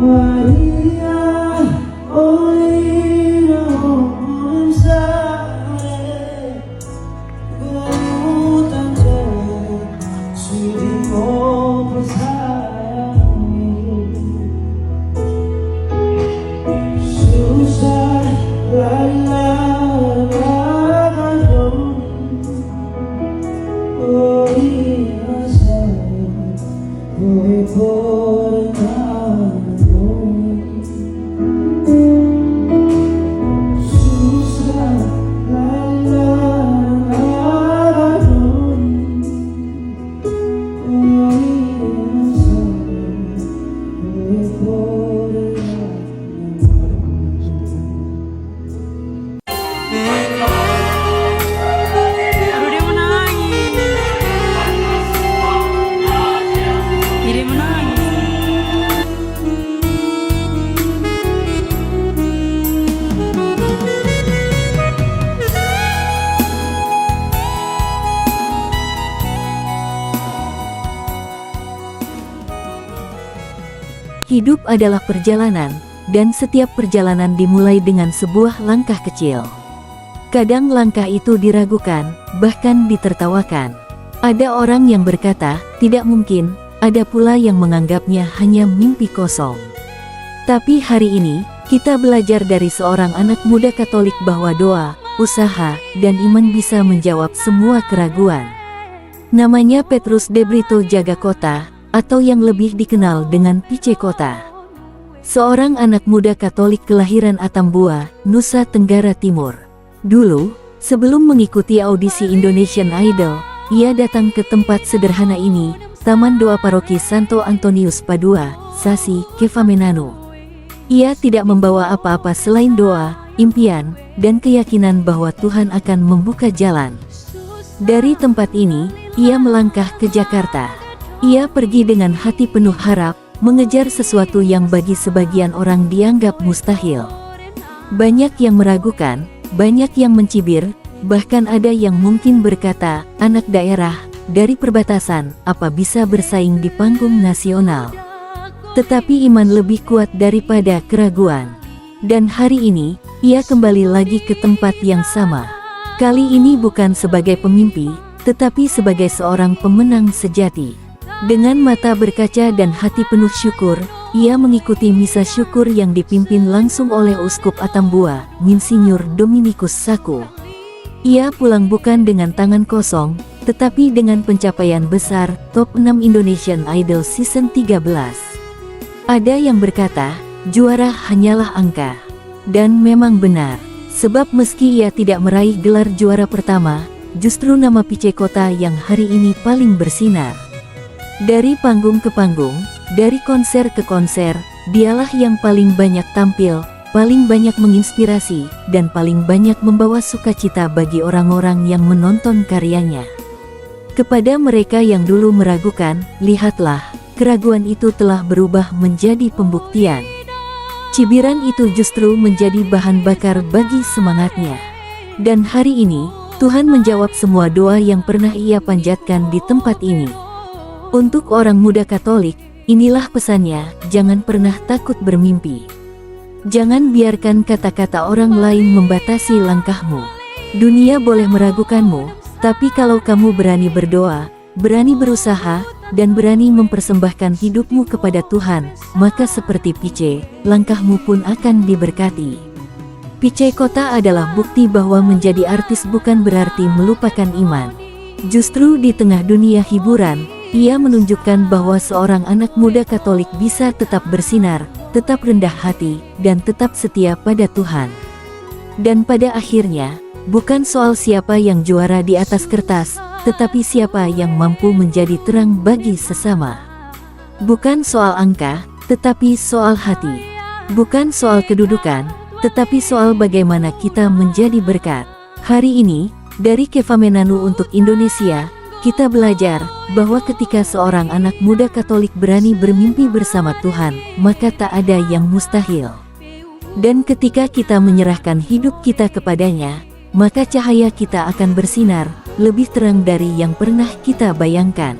Maria, Olina, Onsare, Galutante, Sudimo Pasayami, Susah, Lala, Olina, Say, Voy por el Aduh, dia menangis. Dia menangis. Hidup adalah perjalanan, dan setiap perjalanan dimulai dengan sebuah langkah kecil. Kadang langkah itu diragukan, bahkan ditertawakan. Ada orang yang berkata, tidak mungkin, ada pula yang menganggapnya hanya mimpi kosong. Tapi hari ini, kita belajar dari seorang anak muda Katolik bahwa doa, usaha, dan iman bisa menjawab semua keraguan. Namanya Petrus de Brito Jagakota, atau yang lebih dikenal dengan Pice Kota. Seorang anak muda Katolik kelahiran Atambua, Nusa Tenggara Timur. Dulu, sebelum mengikuti audisi Indonesian Idol, ia datang ke tempat sederhana ini, Taman Doa Paroki Santo Antonius Padua, Sasi, Kevamenanu. Ia tidak membawa apa-apa selain doa, impian, dan keyakinan bahwa Tuhan akan membuka jalan. Dari tempat ini, ia melangkah ke Jakarta. Ia pergi dengan hati penuh harap, mengejar sesuatu yang bagi sebagian orang dianggap mustahil. Banyak yang meragukan, banyak yang mencibir, bahkan ada yang mungkin berkata, anak daerah, dari perbatasan, apa bisa bersaing di panggung nasional? Tetapi iman lebih kuat daripada keraguan. Dan hari ini, ia kembali lagi ke tempat yang sama. Kali ini bukan sebagai pemimpi, tetapi sebagai seorang pemenang sejati. Dengan mata berkaca dan hati penuh syukur, ia mengikuti misa syukur yang dipimpin langsung oleh Uskup Atambua, Monsinyur Dominikus Saku. Ia pulang bukan dengan tangan kosong, tetapi dengan pencapaian besar, top 6 Indonesian Idol Season 13. Ada yang berkata, juara hanyalah angka. Dan memang benar, sebab meski ia tidak meraih gelar juara pertama, justru nama Pice Kota yang hari ini paling bersinar. Dari panggung ke panggung, dari konser ke konser, dialah yang paling banyak tampil, paling banyak menginspirasi, dan paling banyak membawa sukacita bagi orang-orang yang menonton karyanya. Kepada mereka yang dulu meragukan, lihatlah, keraguan itu telah berubah menjadi pembuktian. Cibiran itu justru menjadi bahan bakar bagi semangatnya. Dan hari ini, Tuhan menjawab semua doa yang pernah ia panjatkan di tempat ini. Untuk orang muda Katolik, inilah pesannya, jangan pernah takut bermimpi. Jangan biarkan kata-kata orang lain membatasi langkahmu. Dunia boleh meragukanmu, tapi kalau kamu berani berdoa, berani berusaha, dan berani mempersembahkan hidupmu kepada Tuhan, maka seperti Pice, langkahmu pun akan diberkati. Pice Kota adalah bukti bahwa menjadi artis bukan berarti melupakan iman. Justru di tengah dunia hiburan, ia menunjukkan bahwa seorang anak muda Katolik bisa tetap bersinar, tetap rendah hati, dan tetap setia pada Tuhan. Dan pada akhirnya, bukan soal siapa yang juara di atas kertas, tetapi siapa yang mampu menjadi terang bagi sesama. Bukan soal angka, tetapi soal hati. Bukan soal kedudukan, tetapi soal bagaimana kita menjadi berkat. Hari ini, dari Kevamenanu untuk Indonesia, kita belajar bahwa ketika seorang anak muda Katolik berani bermimpi bersama Tuhan, maka tak ada yang mustahil. Dan ketika kita menyerahkan hidup kita kepadanya, maka cahaya kita akan bersinar, lebih terang dari yang pernah kita bayangkan.